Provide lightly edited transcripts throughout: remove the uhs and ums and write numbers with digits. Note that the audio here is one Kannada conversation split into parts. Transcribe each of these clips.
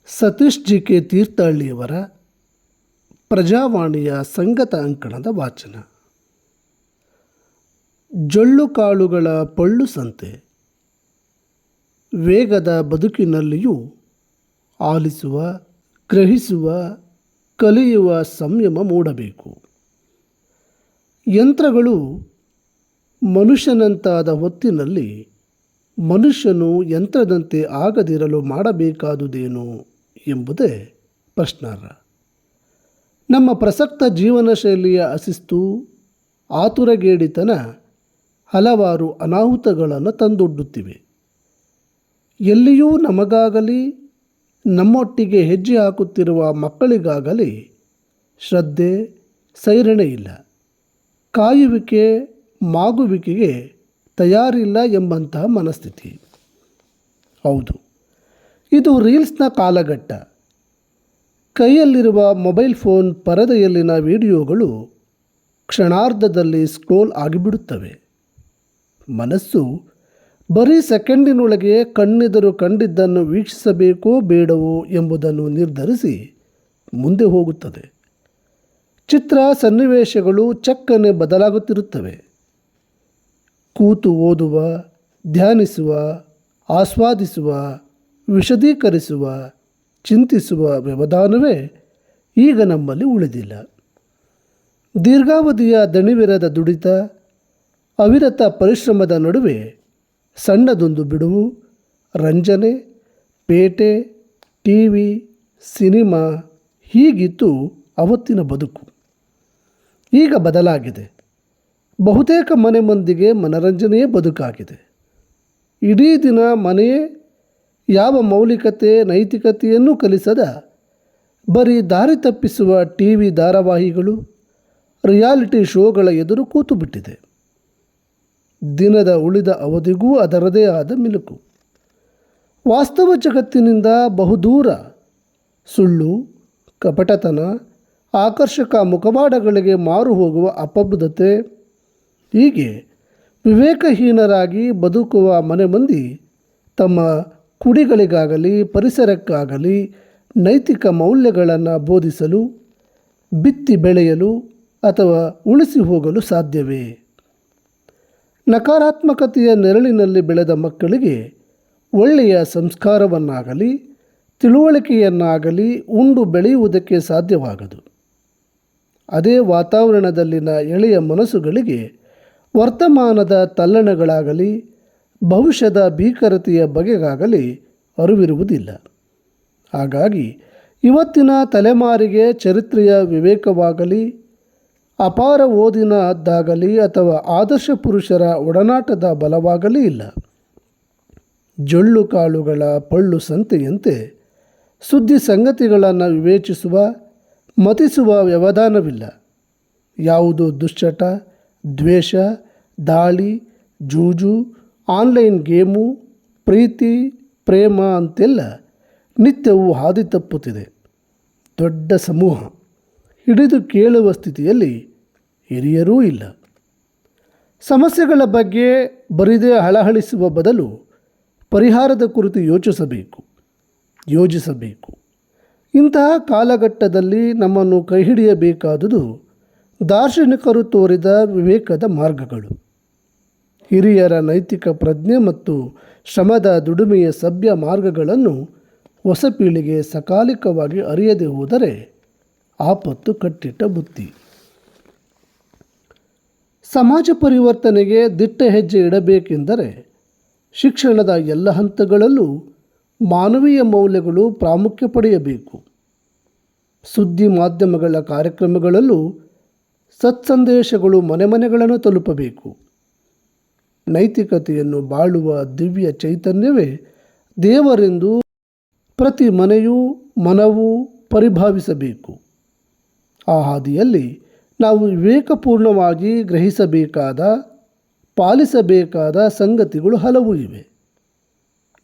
ಸತೀಶ್ ಜಿ ಕೆ ತೀರ್ಥಹಳ್ಳಿಯವರ ಪ್ರಜಾವಾಣಿಯ ಸಂಗತ ಅಂಕಣದ ವಾಚನ. ಜೊಳ್ಳು ಕಾಳುಗಳ ಪೊಳ್ಳು ಸಂತೆ. ವೇಗದ ಬದುಕಿನಲ್ಲಿಯೂ ಆಲಿಸುವ, ಗ್ರಹಿಸುವ, ಕಲಿಯುವ ಸಂಯಮ ಮೂಡಬೇಕು. ಯಂತ್ರಗಳು ಮನುಷ್ಯನಂತಾದ ಹೊತ್ತಿನಲ್ಲಿ ಮನುಷ್ಯನು ಯಂತ್ರದಂತೆ ಆಗದಿರಲು ಮಾಡಬೇಕಾದುದೇನು ಎಂಬುದೇ ಪ್ರಶ್ನಾರ್ಹ. ನಮ್ಮ ಪ್ರಸಕ್ತ ಜೀವನ ಶೈಲಿಯ ಅಶಿಸ್ತು, ಆತುರಗೇಡಿತನ ಹಲವಾರು ಅನಾಹುತಗಳನ್ನು ತಂದೊಡ್ಡುತ್ತಿವೆ. ಎಲ್ಲಿಯೂ ನಮಗಾಗಲಿ ನಮ್ಮೊಟ್ಟಿಗೆ ಹೆಜ್ಜೆ ಹಾಕುತ್ತಿರುವ ಮಕ್ಕಳಿಗಾಗಲಿ ಶ್ರದ್ಧೆ, ಸೈರಣೆ ಇಲ್ಲ. ಕಾಯುವಿಕೆ, ಮಾಗುವಿಕೆಗೆ ತಯಾರಿಲ್ಲ ಎಂಬಂತಹ ಮನಸ್ಥಿತಿ. ಹೌದು, ಇದು ರೀಲ್ಸ್ನ ಕಾಲಘಟ್ಟ. ಕೈಯಲ್ಲಿರುವ ಮೊಬೈಲ್ ಫೋನ್ ಪರದೆಯಲ್ಲಿನ ವಿಡಿಯೋಗಳು ಕ್ಷಣಾರ್ಧದಲ್ಲಿ ಸ್ಕ್ರೋಲ್ ಆಗಿಬಿಡುತ್ತವೆ. ಮನಸ್ಸು ಬರೀ ಸೆಕೆಂಡಿನೊಳಗೆ ಕಣ್ಣೆದುರು ಕಂಡಿದ್ದನ್ನು ವೀಕ್ಷಿಸಬೇಕೋ ಬೇಡವೋ ಎಂಬುದನ್ನು ನಿರ್ಧರಿಸಿ ಮುಂದೆ ಹೋಗುತ್ತದೆ. ಚಿತ್ರ, ಸನ್ನಿವೇಶಗಳು ಚಕ್ಕನೆ ಬದಲಾಗುತ್ತಿರುತ್ತವೆ. ಕೂತು ಓದುವ, ಧ್ಯಾನಿಸುವ, ಆಸ್ವಾದಿಸುವ, ವಿಶದೀಕರಿಸುವ, ಚಿಂತಿಸುವ ವ್ಯವಧಾನವೇ ಈಗ ನಮ್ಮಲ್ಲಿ ಉಳಿದಿಲ್ಲ. ದೀರ್ಘಾವಧಿಯ ದಣಿವಿರದ ದುಡಿತ, ಅವಿರತ ಪರಿಶ್ರಮದ ನಡುವೆ ಸಣ್ಣದೊಂದು ಬಿಡುವು, ರಂಜನೆ, ಪೇಟೆ, ಟಿವಿ, ಸಿನಿಮಾ ಹೀಗಿತ್ತು ಅವತ್ತಿನ ಬದುಕು. ಈಗ ಬದಲಾಗಿದೆ. ಬಹುತೇಕ ಮನೆ ಮಂದಿಗೆ ಮನರಂಜನೆಯೇ ಬದುಕಾಗಿದೆ. ಇಡೀ ದಿನ ಮನೆಯೇ ಯಾವ ಮೌಲಿಕತೆ, ನೈತಿಕತೆಯನ್ನು ಕಲಿಸದ ಬರೀ ದಾರಿ ತಪ್ಪಿಸುವ ಟಿವಿ ಧಾರಾವಾಹಿಗಳು, ರಿಯಾಲಿಟಿ ಶೋಗಳ ಎದುರು ಕೂತು ಬಿಟ್ಟಿದೆ. ದಿನದ ಉಳಿದ ಅವಧಿಗೂ ಅದರದೇ ಆದ ಮಿಲುಕು. ವಾಸ್ತವ ಜಗತ್ತಿನಿಂದ ಬಹುದೂರ ಸುಳ್ಳು, ಕಪಟತನ, ಆಕರ್ಷಕ ಮುಖವಾಡಗಳಿಗೆ ಮಾರು ಹೋಗುವ ಅಪಬುದ್ಧತೆ, ಹೀಗೆ ವಿವೇಕಹೀನರಾಗಿ ಬದುಕುವ ಮನೆ ಮಂದಿ ತಮ್ಮ ಕುಡಿಗಳಿಗಾಗಲಿ ಪರಿಸರಕ್ಕಾಗಲಿ ನೈತಿಕ ಮೌಲ್ಯಗಳನ್ನು ಬೋಧಿಸಲು, ಬಿತ್ತಿ ಬೆಳೆಯಲು ಅಥವಾ ಉಳಿಸಿ ಹೋಗಲು ಸಾಧ್ಯವೇ? ನಕಾರಾತ್ಮಕತೆಯ ನೆರಳಿನಲ್ಲಿ ಬೆಳೆದ ಮಕ್ಕಳಿಗೆ ಒಳ್ಳೆಯ ಸಂಸ್ಕಾರವನ್ನಾಗಲಿ ತಿಳುವಳಿಕೆಯನ್ನಾಗಲಿ ಉಂಡು ಬೆಳೆಯುವುದಕ್ಕೆ ಸಾಧ್ಯವಾಗದು. ಅದೇ ವಾತಾವರಣದಲ್ಲಿನ ಎಳೆಯ ಮನಸ್ಸುಗಳಿಗೆ ವರ್ತಮಾನದ ತಲ್ಲಣಗಳಾಗಲಿ ಭವಿಷ್ಯದ ಭೀಕರತೆಯ ಬಗೆಗಾಗಲಿ ಅರಿವಿರುವುದಿಲ್ಲ. ಹಾಗಾಗಿ ಇವತ್ತಿನ ತಲೆಮಾರಿಗೆ ಚರಿತ್ರೆಯ ವಿವೇಕವಾಗಲಿ, ಅಪಾರ ಓದಿನ ಹದ್ದಾಗಲಿ ಅಥವಾ ಆದರ್ಶ ಪುರುಷರ ಒಡನಾಟದ ಬಲವಾಗಲಿ ಇಲ್ಲ. ಜೊಳ್ಳು ಕಾಳುಗಳ ಪಳ್ಳು ಸಂತೆಯಂತೆ ಸುದ್ದಿ ಸಂಗತಿಗಳನ್ನು ವಿವೇಚಿಸುವ, ಮತಿಸುವ ವ್ಯವಧಾನವಿಲ್ಲ. ಯಾವುದು ದುಶ್ಚಟ, ದ್ವೇಷ, ದಾಳಿ, ಜೂಜು, ಆನ್ಲೈನ್ ಗೇಮು, ಪ್ರೀತಿ, ಪ್ರೇಮ ಅಂತೆಲ್ಲ ನಿತ್ಯವೂ ಹಾದಿ ತಪ್ಪುತ್ತಿದೆ. ದೊಡ್ಡ ಸಮೂಹ ಹಿಡಿದು ಕೇಳುವ ಸ್ಥಿತಿಯಲ್ಲಿ ಹಿರಿಯರೂ ಇಲ್ಲ. ಸಮಸ್ಯೆಗಳ ಬಗ್ಗೆ ಬರಿದೇ ಹಳಹಳಿಸುವ ಬದಲು ಪರಿಹಾರದ ಕುರಿತು ಯೋಜಿಸಬೇಕು. ಇಂತಹ ಕಾಲಘಟ್ಟದಲ್ಲಿ ನಮ್ಮನ್ನು ಕೈಹಿಡಿಯಬೇಕಾದುದು ದಾರ್ಶನಿಕರು ತೋರಿದ ವಿವೇಕದ ಮಾರ್ಗಗಳು. ಹಿರಿಯರ ನೈತಿಕ ಪ್ರಜ್ಞೆ ಮತ್ತು ಶ್ರಮದ ದುಡಿಮೆಯ ಸಭ್ಯ ಮಾರ್ಗಗಳನ್ನು ಹೊಸ ಪೀಳಿಗೆ ಸಕಾಲಿಕವಾಗಿ ಅರಿಯದೆ ಹೋದರೆ ಆಪತ್ತು ಕಟ್ಟಿಟ್ಟ ಬುತ್ತಿ. ಸಮಾಜ ಪರಿವರ್ತನೆಗೆ ದಿಟ್ಟ ಹೆಜ್ಜೆ ಇಡಬೇಕೆಂದರೆ ಶಿಕ್ಷಣದ ಎಲ್ಲ ಹಂತಗಳಲ್ಲೂ ಮಾನವೀಯ ಮೌಲ್ಯಗಳು ಪ್ರಾಮುಖ್ಯ ಪಡೆಯಬೇಕು. ಸುದ್ದಿ ಮಾಧ್ಯಮಗಳ ಕಾರ್ಯಕ್ರಮಗಳಲ್ಲೂ ಸತ್ಸಂದೇಶಗಳು ಮನೆ ಮನೆಗಳನ್ನು ತಲುಪಬೇಕು. ನೈತಿಕತೆಯನ್ನು ಬಾಳುವ ದಿವ್ಯ ಚೈತನ್ಯವೇ ದೇವರೆಂದು ಪ್ರತಿ ಮನೆಯೂ ಮನವೂ ಪರಿಭಾವಿಸಬೇಕು. ಆ ಹಾದಿಯಲ್ಲಿ ನಾವು ವಿವೇಕಪೂರ್ಣವಾಗಿ ಗ್ರಹಿಸಬೇಕಾದ, ಪಾಲಿಸಬೇಕಾದ ಸಂಗತಿಗಳು ಹಲವು ಇವೆ.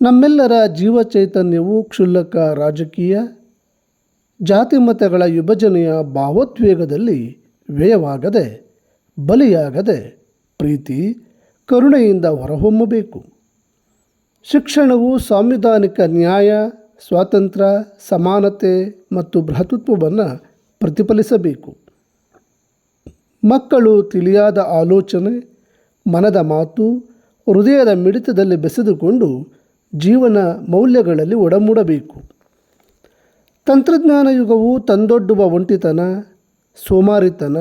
ನಮ್ಮೆಲ್ಲರ ಜೀವ ಚೈತನ್ಯವು ಕ್ಷುಲ್ಲಕ ರಾಜಕೀಯ, ಜಾತಿಮತಗಳ ವಿಭಜನೆಯ ಭಾವೋದ್ವೇಗದಲ್ಲಿ ವ್ಯಯವಾಗದೆ, ಬಲಿಯಾಗದೆ ಪ್ರೀತಿ, ಕರುಣೆಯಿಂದ ಹೊರಹೊಮ್ಮಬೇಕು. ಶಿಕ್ಷಣವು ಸಾಂವಿಧಾನಿಕ ನ್ಯಾಯ, ಸ್ವಾತಂತ್ರ್ಯ, ಸಮಾನತೆ ಮತ್ತು ಭ್ರಾತೃತ್ವವನ್ನು ಪ್ರತಿಫಲಿಸಬೇಕು. ಮಕ್ಕಳು ತಿಳಿಯಾದ ಆಲೋಚನೆ, ಮನದ ಮಾತು, ಹೃದಯದ ಮಿಡಿತದಲ್ಲಿ ಬೆಸೆದುಕೊಂಡು ಜೀವನ ಮೌಲ್ಯಗಳಲ್ಲಿ ಒಡಮೂಡಬೇಕು. ತಂತ್ರಜ್ಞಾನ ಯುಗವು ತಂದೊಡ್ಡುವ ಒಂಟಿತನ, ಸೋಮಾರಿತನ,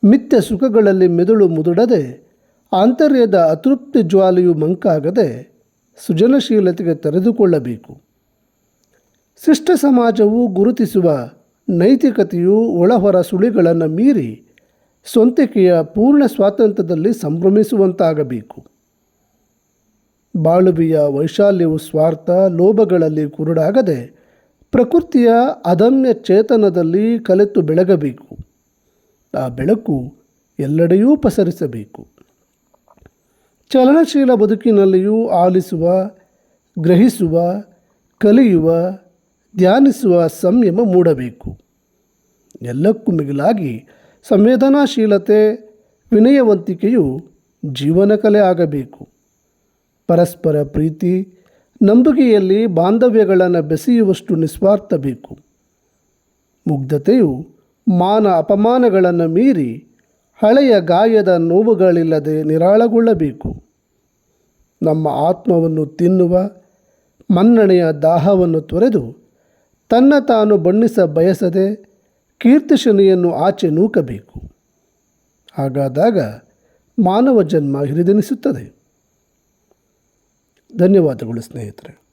ಮಿಥ್ಯ ಸುಖಗಳಲ್ಲಿ ಮೆದುಳು ಮುದುಡದೆ, ಆಂತರ್ಯದ ಅತೃಪ್ತಿ ಜ್ವಾಲೆಯು ಮಂಕಾಗದೆ ಸೃಜನಶೀಲತೆಗೆ ತೆರೆದುಕೊಳ್ಳಬೇಕು. ಶಿಷ್ಟ ಸಮಾಜವು ಗುರುತಿಸುವ ನೈತಿಕತೆಯು ಒಳಹೊರ ಸುಳಿಗಳನ್ನು ಮೀರಿ ಸ್ವಂತಿಕೆಯ ಪೂರ್ಣ ಸ್ವಾತಂತ್ರ್ಯದಲ್ಲಿ ಸಂಭ್ರಮಿಸುವಂತಾಗಬೇಕು. ಬಾಳುವಿಯ ವೈಶಾಲ್ಯವು ಸ್ವಾರ್ಥ, ಲೋಭಗಳಲ್ಲಿ ಕುರುಡಾಗದೆ ಪ್ರಕೃತಿಯ ಅದಮ್ಯ ಚೇತನದಲ್ಲಿ ಕಲೆತು ಬೆಳಗಬೇಕು. ಆ ಬೆಳಕು ಎಲ್ಲೆಡೆಯೂ ಪಸರಿಸಬೇಕು. ಚಲನಶೀಲ ಬದುಕಿನಲ್ಲಿಯೂ ಆಲಿಸುವ, ಗ್ರಹಿಸುವ, ಕಲಿಯುವ, ಧ್ಯಾನಿಸುವ ಸಂಯಮ ಮೂಡಬೇಕು. ಎಲ್ಲಕ್ಕೂ ಮಿಗಿಲಾಗಿ ಸಂವೇದನಾಶೀಲತೆ, ವಿನಯವಂತಿಕೆಯು ಜೀವನ ಕಲೆ ಆಗಬೇಕು. ಪರಸ್ಪರ ಪ್ರೀತಿ, ನಂಬಿಕೆಯಲ್ಲಿ ಬಾಂಧವ್ಯಗಳನ್ನು ಬೆಸೆಯುವಷ್ಟು ನಿಸ್ವಾರ್ಥ ಬೇಕು. ಮುಗ್ಧತೆಯು ಮಾನ ಅಪಮಾನಗಳನ್ನು ಮೀರಿ ಹಳೆಯ ಗಾಯದ ನೋವುಗಳಿಲ್ಲದೆ ನಿರಾಳಗೊಳ್ಳಬೇಕು. ನಮ್ಮ ಆತ್ಮವನ್ನು ತಿನ್ನುವ ಮನ್ನಣೆಯ ದಾಹವನ್ನು ತೊರೆದು ತನ್ನ ತಾನು ಬಣ್ಣಿಸ ಬಯಸದೆ ಕೀರ್ತಿಶನಿಯನ್ನು ಆಚೆ ನೂಕಬೇಕು. ಹಾಗಾದಾಗ ಮಾನವ ಜನ್ಮ ಹಿರಿದೆನಿಸುತ್ತದೆ. ಧನ್ಯವಾದಗಳು ಸ್ನೇಹಿತರೆ.